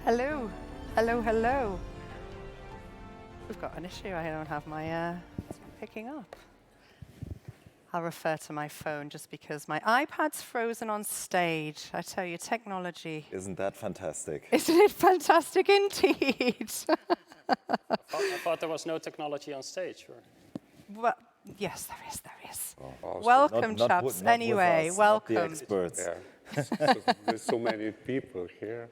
Hello, hello, hello. We've got an issue. I don't have my picking up. I'll refer to my phone just because my iPad's frozen on stage. I tell you, technology. Isn't that fantastic? Isn't it fantastic indeed? I thought there was no technology on stage. Or? Well, yes, there is. Oh, welcome, not chaps. not Anyway, us, welcome. Not the experts. Yeah. There's so many people here.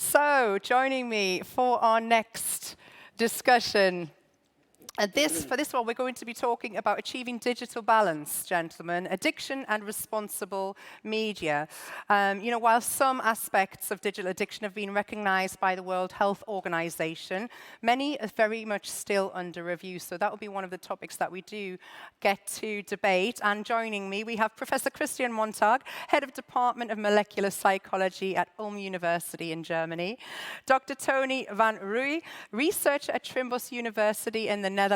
So, joining me for our next discussion. For this one, we're going to be talking about achieving digital balance, gentlemen, addiction and responsible media. While some aspects of digital addiction have been recognized by the World Health Organization, many are very much still under review. So that will be one of the topics that we do get to debate. And joining me, we have Professor Christian Montag, Head of Department of Molecular Psychology at Ulm University in Germany, Dr. Tony van Rooij, researcher at Trimbos University in the Netherlands,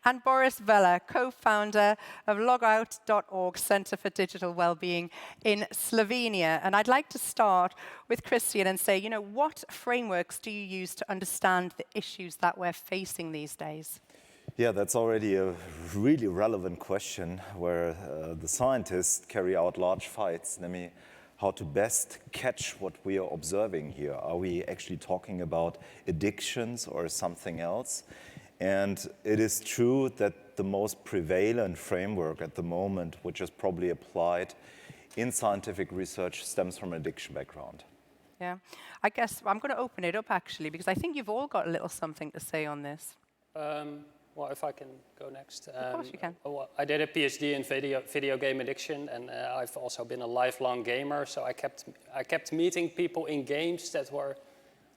and Boris Veler, co-founder of logout.org Center for Digital Wellbeing in Slovenia. And I'd like to start with Christian and say, what frameworks do you use to understand the issues that we're facing these days? Yeah, that's already a really relevant question where the scientists carry out large fights. How to best catch what we are observing here. Are we actually talking about addictions or something else? And it is true that the most prevalent framework at the moment, which is probably applied in scientific research, stems from an addiction background. Yeah, I guess I'm going to open it up actually, because I think you've all got a little something to say on this. Well, if I can go next. Of course you can. Well, I did a PhD in video game addiction, and I've also been a lifelong gamer. So I kept meeting people in games that were,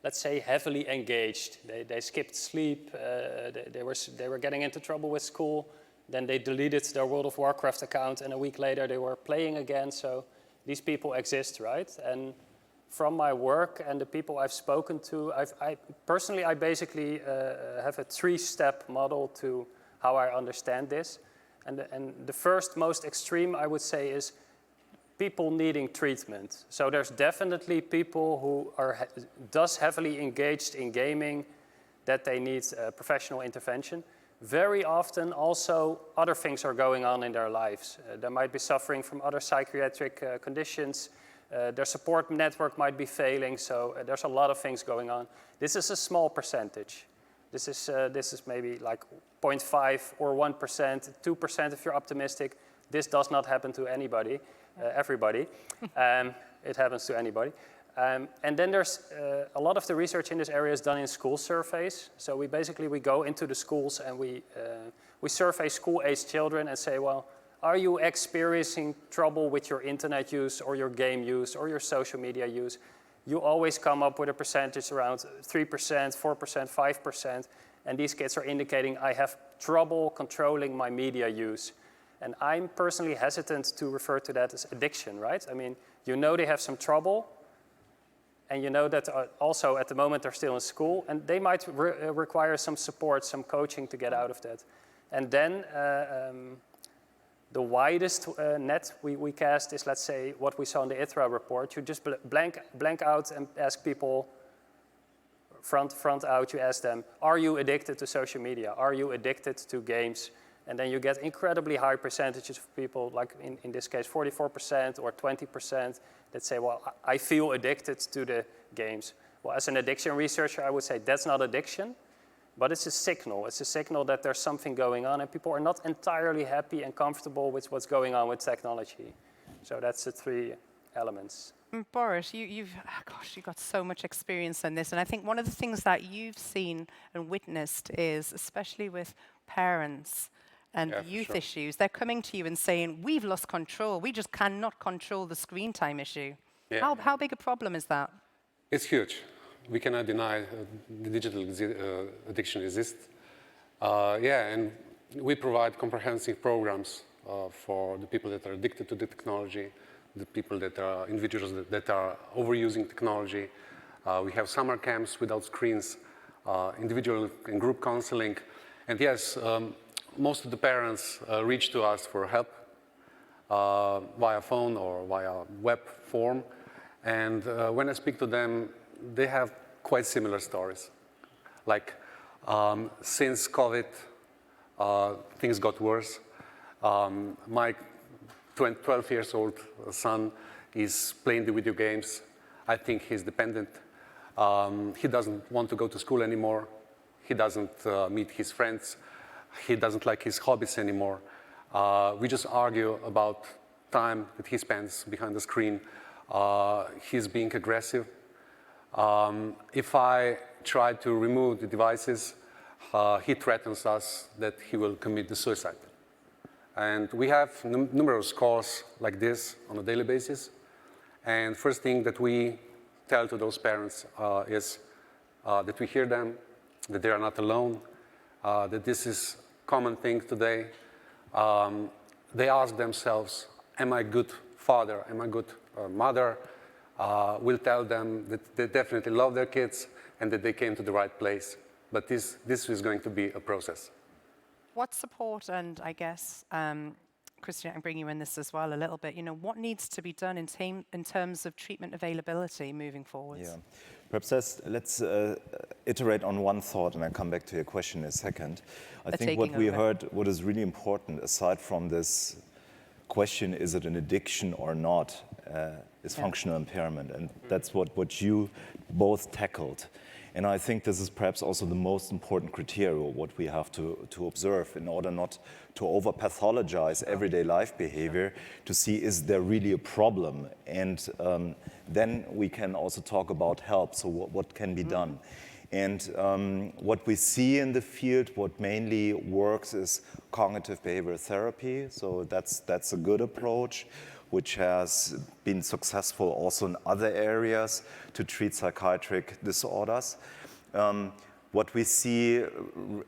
let's say, heavily engaged. They skipped sleep. They were getting into trouble with school. Then they deleted their World of Warcraft account, and a week later they were playing again. So these people exist, right? And from my work and the people I've spoken to, I personally basically have a three-step model to how I understand this. And the first, most extreme, I would say, is people needing treatment. So there's definitely people who are thus heavily engaged in gaming that they need professional intervention. Very often also other things are going on in their lives. They might be suffering from other psychiatric conditions. Their support network might be failing, so there's a lot of things going on. This is a small percentage. This is maybe like 0.5 or 1%, 2% if you're optimistic. This does not happen to anybody, everybody. It happens to anybody. And then there's a lot of the research in this area is done in school surveys. So we go into the schools and we survey school-aged children and say, well, are you experiencing trouble with your internet use or your game use or your social media use? You always come up with a percentage around 3%, 4%, 5%. And these kids are indicating, I have trouble controlling my media use. And I'm personally hesitant to refer to that as addiction, right? I mean, they have some trouble. And you know that also at the moment they're still in school. And they might require some support, some coaching to get out of that. And then the widest net we cast is, let's say, what we saw in the ITRA report. You just blank out and ask people, front out, you ask them, are you addicted to social media? Are you addicted to games? And then you get incredibly high percentages of people, like in this case, 44% or 20%, that say, well, I feel addicted to the games. Well, as an addiction researcher, I would say that's not addiction. But it's a signal. It's a signal that there's something going on, and people are not entirely happy and comfortable with what's going on with technology. So that's the three elements. Boris, you've got so much experience in this, and I think one of the things that you've seen and witnessed is, especially with parents and youth issues, they're coming to you and saying, we've lost control. We just cannot control the screen time issue. Yeah. How big a problem is that? It's huge. We cannot deny the digital addiction exists. And we provide comprehensive programs for the people that are addicted to the technology, the people that are individuals that are overusing technology. We have summer camps without screens, individual and group counseling. And yes, most of the parents reach to us for help via phone or via web form. And when I speak to them, they have quite similar stories. Like, since COVID, things got worse. My 12 years old son is playing the video games. I think he's dependent. He doesn't want to go to school anymore. He doesn't meet his friends. He doesn't like his hobbies anymore. We just argue about time that he spends behind the screen. He's being aggressive. If I try to remove the devices, he threatens us that he will commit the suicide. And we have numerous calls like this on a daily basis. And first thing that we tell to those parents is that we hear them, that they are not alone, that this is a common thing today. They ask themselves, am I a good father? Am I a good mother? We'll tell them that they definitely love their kids and that they came to the right place. But this is going to be a process. What support, and I guess, Christian, I can bring you in this as well a little bit, what needs to be done in terms of treatment availability moving forwards? Yeah. Perhaps let's iterate on one thought, and I'll come back to your question in a second. I think what we heard, what is really important, aside from this question, is it an addiction or not, is functional impairment. And that's what you both tackled. And I think this is perhaps also the most important criteria, what we have to observe in order not to over-pathologize everyday life behavior, to see is there really a problem. And then we can also talk about help, so what can be done. And what we see in the field, what mainly works is cognitive behavioral therapy. So that's a good approach, which has been successful also in other areas to treat psychiatric disorders. What we see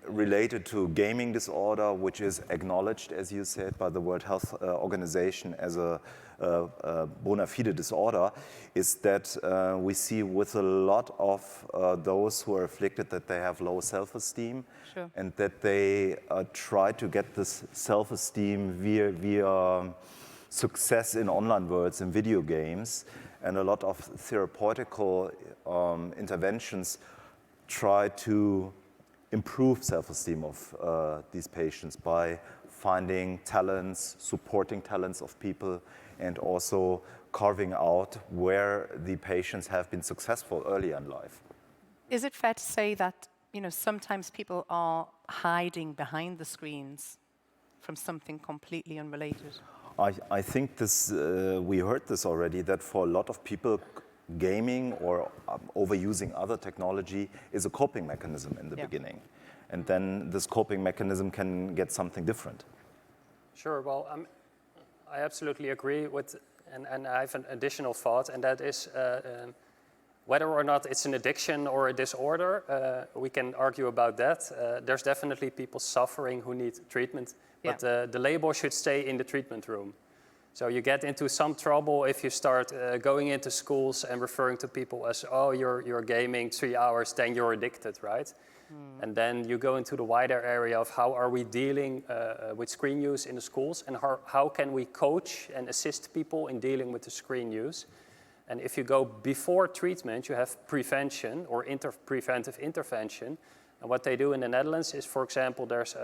related to gaming disorder, which is acknowledged, as you said, by the World Health Organization as a bona fide disorder, is that we see with a lot of those who are afflicted that they have low self-esteem, and that they try to get this self-esteem via success in online worlds, in video games, and a lot of therapeutical interventions try to improve self-esteem of these patients by finding talents, supporting talents of people, and also carving out where the patients have been successful early in life. Is it fair to say that, sometimes people are hiding behind the screens from something completely unrelated? I think this, we heard this already, that for a lot of people, gaming or overusing other technology is a coping mechanism in the beginning. And then this coping mechanism can get something different. Sure, well, I absolutely agree with, and I have an additional thought, and that is whether or not it's an addiction or a disorder, we can argue about that. There's definitely people suffering who need treatment, but the label should stay in the treatment room. So you get into some trouble if you start going into schools and referring to people as, oh, you're gaming 3 hours, then you're addicted, right? And then you go into the wider area of how are we dealing with screen use in the schools, and how can we coach and assist people in dealing with the screen use. And if you go before treatment, you have prevention or preventive intervention. And what they do in the Netherlands is, for example, there's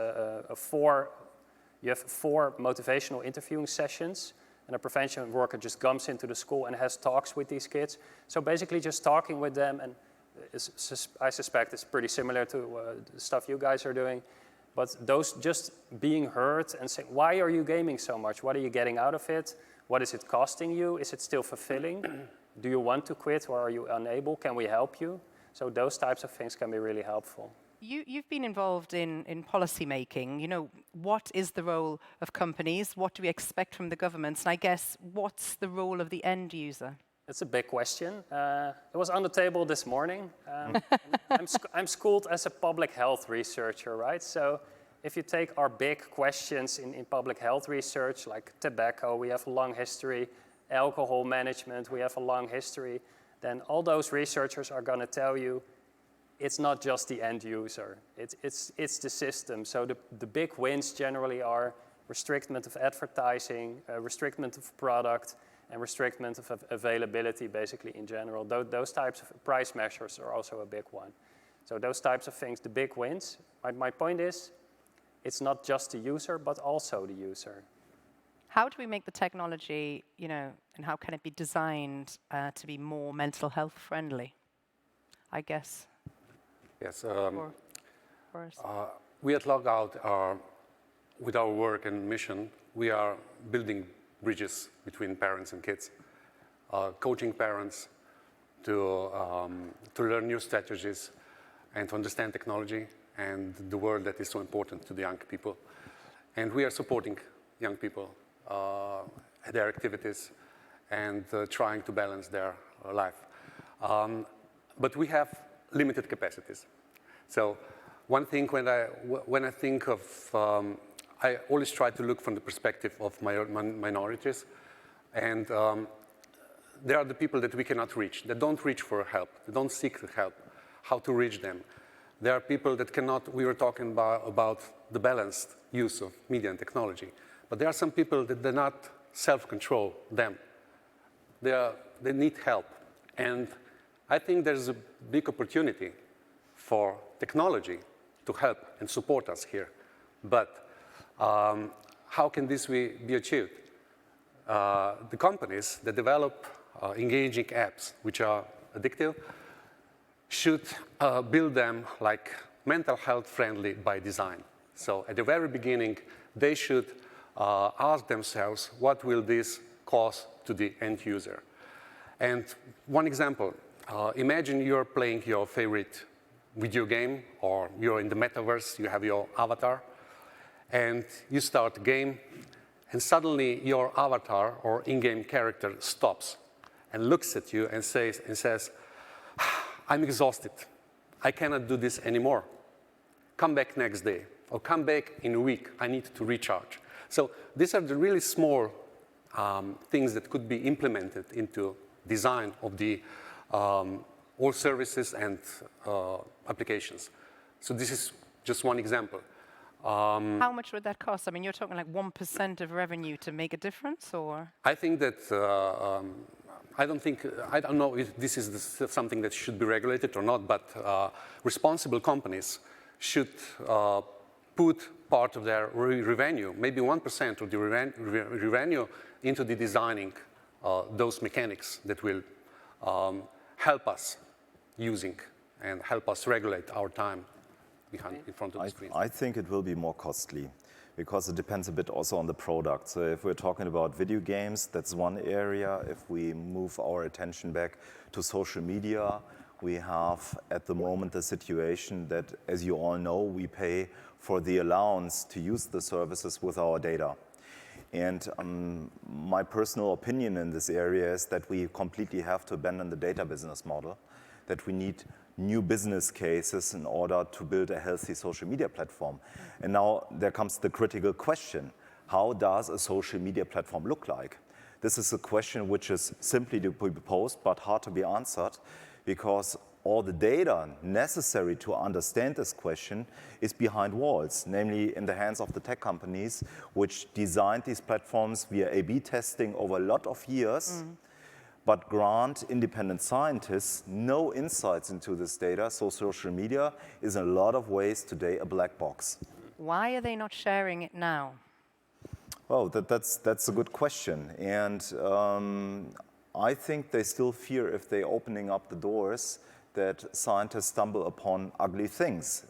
you have 4 motivational interviewing sessions, and a prevention worker just comes into the school and has talks with these kids. So basically just talking with them, and I suspect it's pretty similar to the stuff you guys are doing, but those just being heard and saying, why are you gaming so much? What are you getting out of it? What is it costing you? Is it still fulfilling? Do you want to quit, or are you unable? Can we help you? So those types of things can be really helpful. You've been involved in policy making. What is the role of companies? What do we expect from the governments? And I guess, what's the role of the end user? It's a big question. It was on the table this morning. I'm schooled as a public health researcher, right? So if you take our big questions in public health research, like tobacco, we have a long history, alcohol management, we have a long history, then all those researchers are going to tell you it's not just the end user, it's the system. So the big wins generally are restriction of advertising, restriction of product, and restriction of availability basically in general. Those types of price measures are also a big one. So those types of things, the big wins. My point is, it's not just the user, but also the user. How do we make the technology, and how can it be designed to be more mental health friendly, I guess? Yes. Boris? We at Logout are, with our work and mission, we are building bridges between parents and kids, coaching parents to learn new strategies and to understand technology and the world that is so important to the young people. And we are supporting young people, their activities, and trying to balance their life. But we have limited capacities. So one thing when I think of, I always try to look from the perspective of minorities, and there are the people that we cannot reach, that don't reach for help, they don't seek help, how to reach them. There are people that cannot, we were talking about the balanced use of media and technology, but there are some people that do not self-control them. They need help, and I think there's a big opportunity for technology to help and support us here. But how can this be achieved? The companies that develop engaging apps, which are addictive, should build them like mental health friendly by design. So at the very beginning, they should ask themselves, what will this cause to the end user? And one example, imagine you're playing your favorite video game, or you're in the metaverse, you have your avatar, and you start the game, and suddenly your avatar or in-game character stops and looks at you and says, I'm exhausted. I cannot do this anymore. Come back next day, or come back in a week. I need to recharge. So these are the really small things that could be implemented into design of the all services and applications. So this is just one example. How much would that cost? I mean, you're talking like 1% of revenue to make a difference, or? I think that, I don't know if this is something that should be regulated or not, but responsible companies should put part of their revenue, maybe 1% of the revenue, into the designing those mechanics that will help us using and help us regulate our time in front of the screen. I think it will be more costly because it depends a bit also on the product. So if we're talking about video games, that's one area. If we move our attention back to social media, we have at the moment the situation that, as you all know, we pay for the allowance to use the services with our data. And my personal opinion in this area is that we completely have to abandon the data business model, that we need new business cases in order to build a healthy social media platform. And now there comes the critical question: how does a social media platform look like? This is a question which is simply to be posed but hard to be answered, because all the data necessary to understand this question is behind walls, namely in the hands of the tech companies which designed these platforms via A/B testing over a lot of years, but grant independent scientists no insights into this data. So social media is in a lot of ways today a black box. Why are they not sharing it now? Well, that's a good question. And I think they still fear, if they're opening up the doors, that scientists stumble upon ugly things,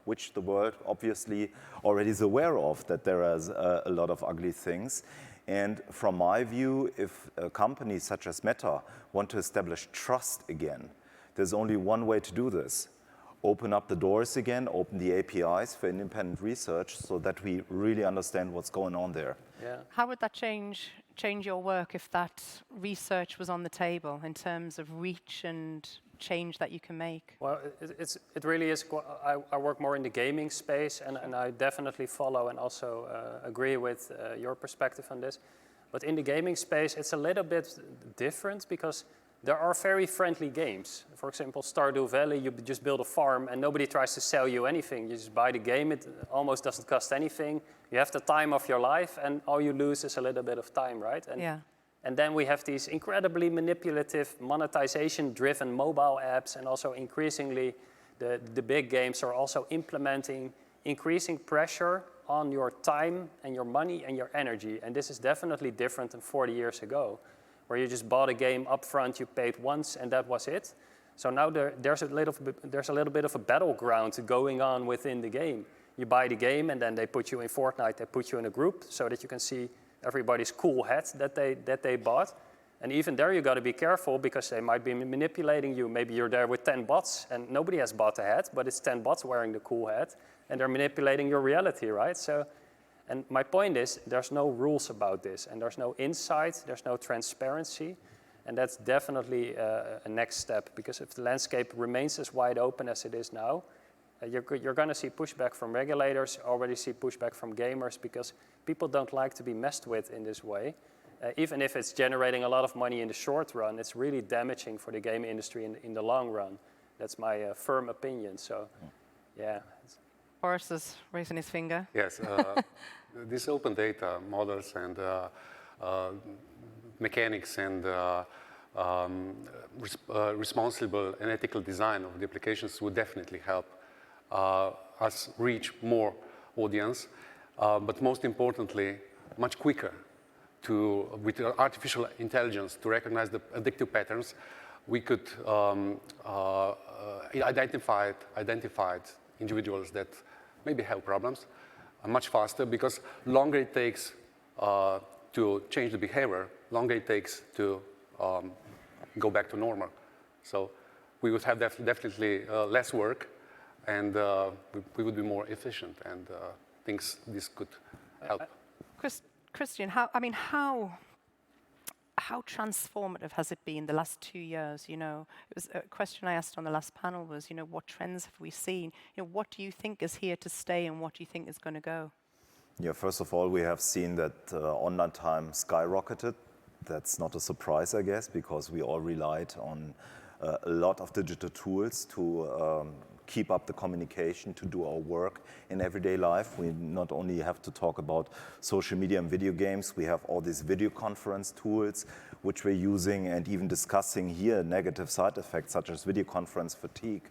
which the world obviously already is aware of, that there is a lot of ugly things. And from my view, if companies such as Meta want to establish trust again, there's only one way to do this: open up the doors again, open the APIs for independent research so that we really understand what's going on there. Yeah. How would that change your work if that research was on the table in terms of reach and change that you can make? Well, it really is. I work more in the gaming space, and I definitely follow and also agree with your perspective on this. But in the gaming space, it's a little bit different because there are very friendly games. For example, Stardew Valley, you just build a farm and nobody tries to sell you anything. You just buy the game, it almost doesn't cost anything. You have the time of your life and all you lose is a little bit of time, right? And, yeah. And then we have these incredibly manipulative, monetization-driven mobile apps, and also increasingly the big games are also implementing increasing pressure on your time and your money and your energy. And this is definitely different than 40 years ago, where you just bought a game up front, you paid once, and that was it. So now there's a little bit of a battleground going on within the game. You buy the game, and then they put you in Fortnite, they put you in a group so that you can see everybody's cool hat that they bought. And even there you got to be careful because they might be manipulating you. Maybe you're there with 10 bots and nobody has bought a hat, but it's 10 bots wearing the cool hat and they're manipulating your reality, right? So, and my point is there's no rules about this and there's no insight, there's no transparency. And that's definitely a next step, because if the landscape remains as wide open as it is now, you're going to see pushback from regulators, already see pushback from gamers, because people don't like to be messed with in this way. Even if it's generating a lot of money in the short run, it's really damaging for the game industry in the long run. That's my firm opinion. So, yeah. Boris is raising his finger. Yes, these open data models and mechanics and responsible and ethical design of the applications would definitely help us reach more audience, but most importantly, much quicker with artificial intelligence to recognize the addictive patterns. We could identify individuals that maybe have problems much faster, because longer it takes to change the behavior, longer it takes to go back to normal. So we would have definitely less work, and we would be more efficient, and this could help. Christian, how transformative has it been the last 2 years? You know, it was a question I asked on the last panel was, you know, what trends have we seen? You know, what do you think is here to stay, and what do you think is going to go? Yeah, first of all, we have seen that online time skyrocketed. That's not a surprise, I guess, because we all relied on a lot of digital tools to keep up the communication, to do our work in everyday life. We not only have to talk about social media and video games, we have all these video conference tools which we're using, and even discussing here negative side effects such as video conference fatigue.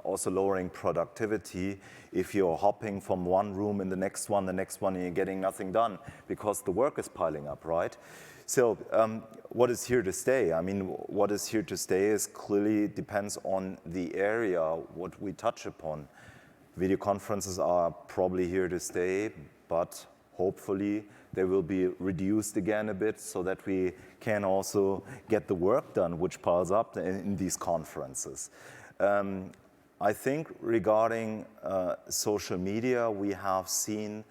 Also lowering productivity if you're hopping from one room in the next one, and you're getting nothing done because the work is piling up, right? So what is here to stay? I mean, what is here to stay is clearly depends on the area, what we touch upon. Video conferences are probably here to stay, but hopefully they will be reduced again a bit so that we can also get the work done which piles up in these conferences. I think regarding social media, we have seen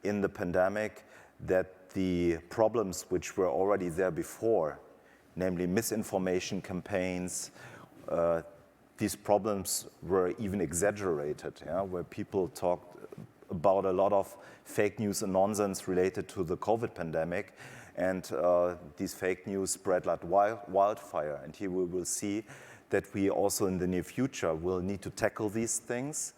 in the pandemic that the problems which were already there before, namely misinformation campaigns, these problems were even exaggerated, where people talked about a lot of fake news and nonsense related to the COVID pandemic, and these fake news spread like wildfire. And here we will see that we also in the near future will need to tackle these things.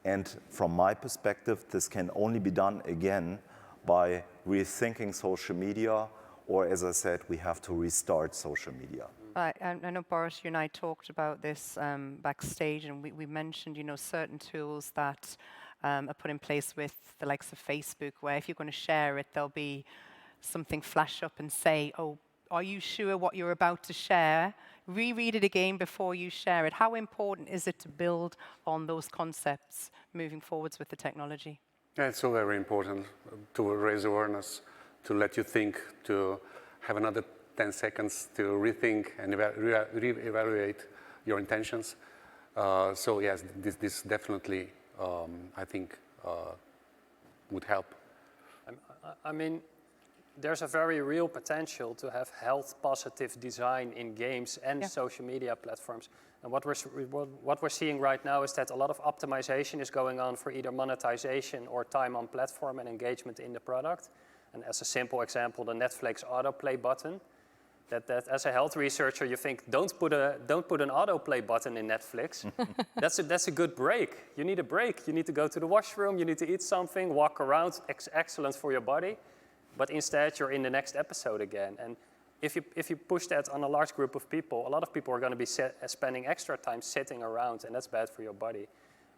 And from my perspective, this can only be done again by rethinking social media, or as I said, we have to restart social media. I know, Boris, you and I talked about this backstage, and we mentioned, you know, certain tools that are put in place with the likes of Facebook, where if you're going to share it, there'll be something flash up and say, oh, are you sure what you're about to share? Reread it again before you share it. How important is it to build on those concepts moving forwards with the technology? Yeah, it's so very important to raise awareness, to let you think, to have another 10 seconds to rethink and re-evaluate your intentions. So yes, this definitely, I think, would help. I mean, there's a very real potential to have health-positive design in games and social media platforms. And what we're seeing right now is that a lot of optimization is going on for either monetization or time on platform and engagement in the product. And as a simple example, the Netflix autoplay button. That as a health researcher, you think, don't put an autoplay button in Netflix. That's a good break. You need a break. You need to go to the washroom. You need to eat something, walk around. Excellent for your body. but instead you're in the next episode again. And if you push that on a large group of people, a lot of people are going to be spending extra time sitting around, and that's bad for your body.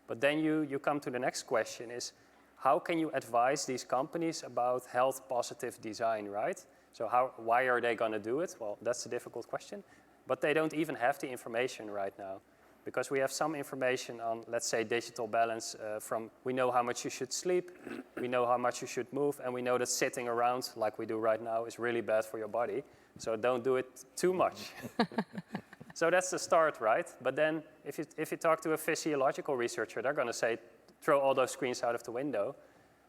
But then you come to the next question is, how can you advise these companies about health positive design, right? So why are they going to do it? Well, that's a difficult question. But they don't even have the information right now. Because we have some information on, let's say, digital balance we know how much you should sleep, we know how much you should move, and we know that sitting around, like we do right now, is really bad for your body. So don't do it too much. So that's the start, right? But then if you talk to a physiological researcher, they're going to say, throw all those screens out of the window.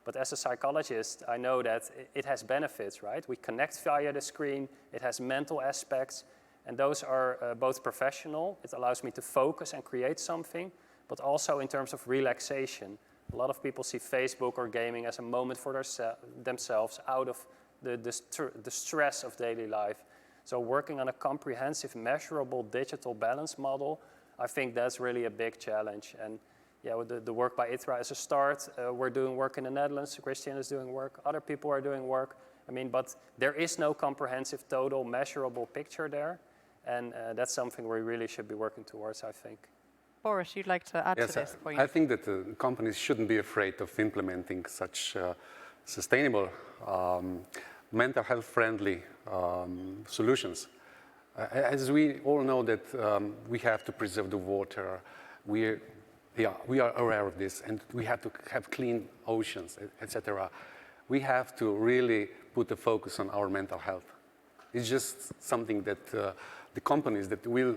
But as a psychologist, I know that it has benefits, right? We connect via the screen, it has mental aspects, and those are both professional. It allows me to focus and create something, but also in terms of relaxation. A lot of people see Facebook or gaming as a moment for themselves out of the stress of daily life. So working on a comprehensive, measurable digital balance model, I think that's really a big challenge. And yeah, with the work by ITRA as a start, we're doing work in the Netherlands, Christian is doing work, other people are doing work. I mean, but there is no comprehensive, total, measurable picture there. And that's something we really should be working towards, I think. Boris, you'd like to add to this point? I think that companies shouldn't be afraid of implementing such sustainable, mental health friendly solutions. As we all know that we have to preserve the water, we are aware of this, and we have to have clean oceans, etc. We have to really put a focus on our mental health. It's just something that the companies that will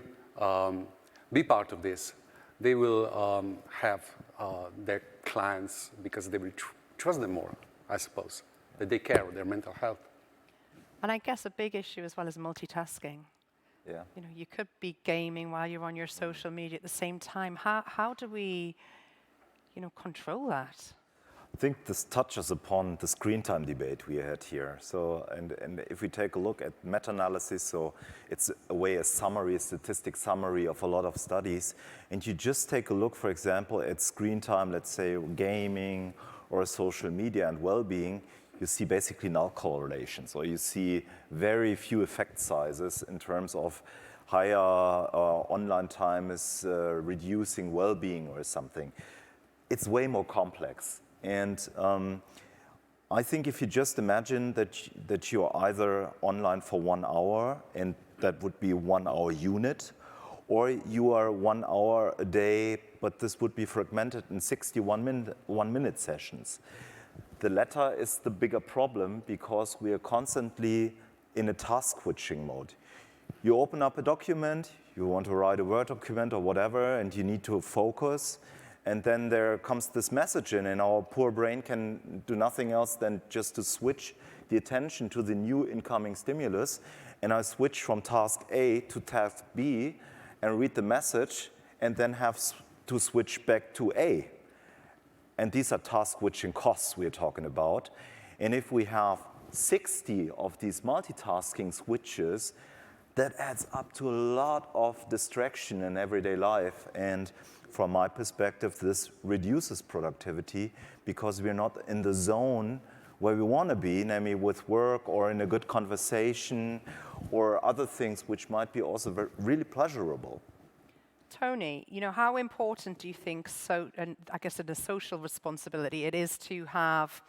be part of this, they will have their clients because they will trust them more, I suppose, that they care of their mental health. And I guess a big issue as well is multitasking. Yeah. You know, you could be gaming while you're on your social media at the same time. How do we, control that? I think this touches upon the screen time debate we had here. So, and if we take a look at meta-analysis, so it's a statistic summary of a lot of studies, and you just take a look, for example, at screen time, let's say gaming or social media and well-being, you see basically null correlations, or you see very few effect sizes in terms of higher online time is reducing well-being or something. It's way more complex. And I think if you just imagine that you're either online for 1 hour, and that would be 1 hour unit, or you are 1 hour a day, but this would be fragmented in 61 1-minute sessions. The latter is the bigger problem because we are constantly in a task switching mode. You open up a document, you want to write a Word document or whatever, and you need to focus. And then there comes this message in, and our poor brain can do nothing else than just to switch the attention to the new incoming stimulus. And I switch from task A to task B and read the message, and then have to switch back to A. And these are task switching costs we're talking about. And if we have 60 of these multitasking switches, that adds up to a lot of distraction in everyday life. And from my perspective, this reduces productivity because we're not in the zone where we want to be, namely with work or in a good conversation or other things which might be also really pleasurable. Tony, how important do you think, and I guess in a social responsibility, it is to have,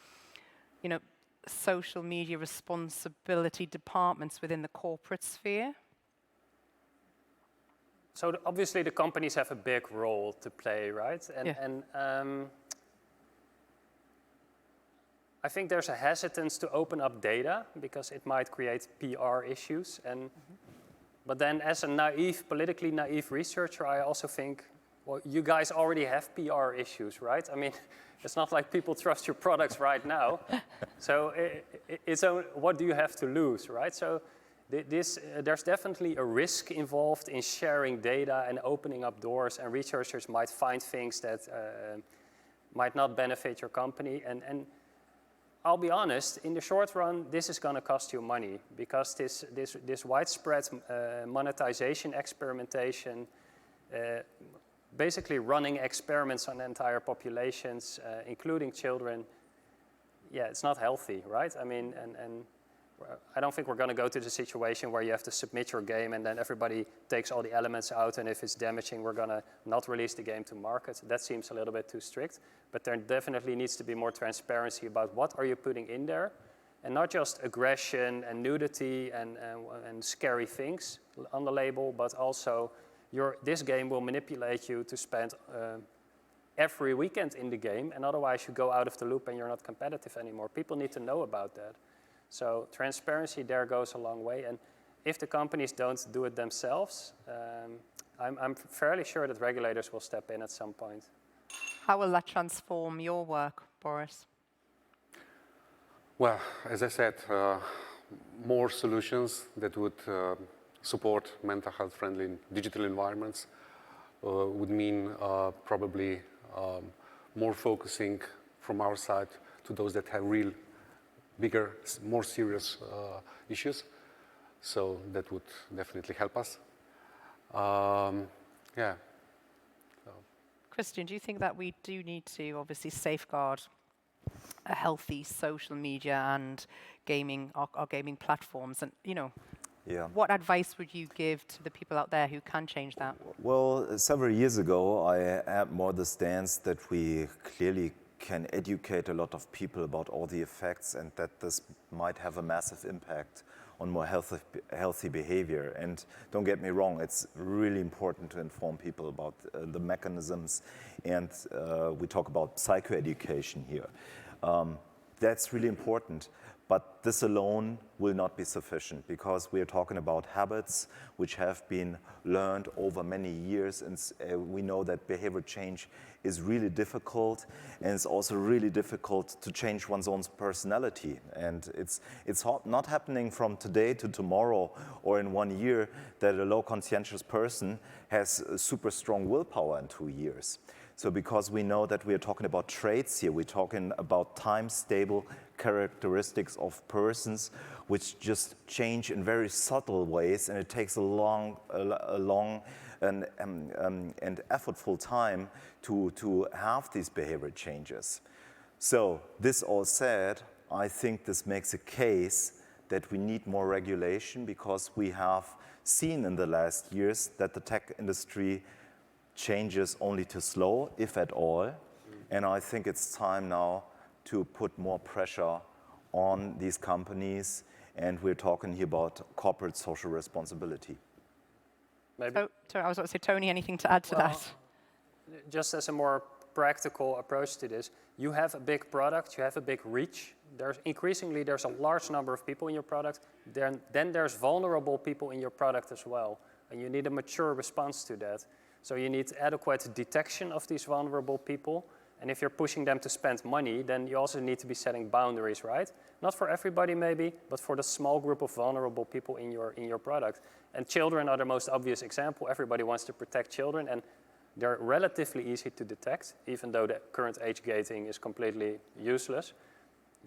social media responsibility departments within the corporate sphere? So obviously the companies have a big role to play, right? And I think there's a hesitance to open up data because it might create PR issues. But then as a politically naive researcher, I also think, well, you guys already have PR issues, right? I mean, it's not like people trust your products right now. So what do you have to lose, right? So there's definitely a risk involved in sharing data and opening up doors, and researchers might find things that might not benefit your company. And I'll be honest, in the short run, this is going to cost you money because this widespread monetization experimentation, basically running experiments on entire populations, including children, yeah, it's not healthy, right? I mean, and I don't think we're going to go to the situation where you have to submit your game and then everybody takes all the elements out, and if it's damaging, we're going to not release the game to market. That seems a little bit too strict, but there definitely needs to be more transparency about what are you putting in there, and not just aggression and nudity and scary things on the label, but also this game will manipulate you to spend every weekend in the game, and otherwise you go out of the loop and you're not competitive anymore. People need to know about that. So transparency there goes a long way, and if the companies don't do it themselves, I'm fairly sure that regulators will step in at some point. How will that transform your work, Boris? Well, as I said, more solutions that would support mental health friendly digital environments would mean probably more focusing from our side to those that have real bigger, more serious issues. So that would definitely help us. Yeah. So. Christian, do you think that we do need to obviously safeguard a healthy social media and gaming, our gaming platforms? And, you know, what advice would you give to the people out there who can change that? Well, several years ago, I had more the stance that we clearly can educate a lot of people about all the effects and that this might have a massive impact on more healthy behavior. And don't get me wrong, it's really important to inform people about the mechanisms, and we talk about psychoeducation here. That's really important. But this alone will not be sufficient, because we are talking about habits which have been learned over many years, and we know that behavior change is really difficult, and it's also really difficult to change one's own personality. And it's not happening from today to tomorrow or in 1 year that a low conscientious person has a super strong willpower in 2 years. So because we know that we are talking about traits here, we're talking about time-stable characteristics of persons which just change in very subtle ways, and it takes a long and effortful time to have these behavior changes. So this all said, I think this makes a case that we need more regulation, because we have seen in the last years that the tech industry changes only too slow, if at all. And I think it's time now to put more pressure on these companies, and we're talking here about corporate social responsibility. Maybe. So, I was about to say, Tony, anything to add to that? Just as a more practical approach to this, you have a big product, you have a big reach. Increasingly, there's a large number of people in your product. Then there's vulnerable people in your product as well, and you need a mature response to that. So you need adequate detection of these vulnerable people. And if you're pushing them to spend money, then you also need to be setting boundaries, right? Not for everybody maybe, but for the small group of vulnerable people in your product. And children are the most obvious example. Everybody wants to protect children, and they're relatively easy to detect, even though the current age gating is completely useless.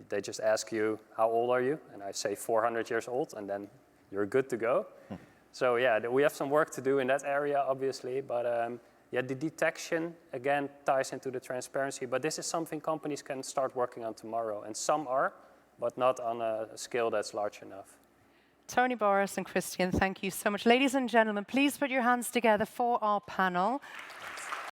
They just ask you, how old are you? And I say 400 years old, and then you're good to go. So yeah, we have some work to do in that area, obviously, but yeah, the detection, again, ties into the transparency, but this is something companies can start working on tomorrow, and some are, but not on a scale that's large enough. Tony, Boris, and Christian, thank you so much. Ladies and gentlemen, please put your hands together for our panel.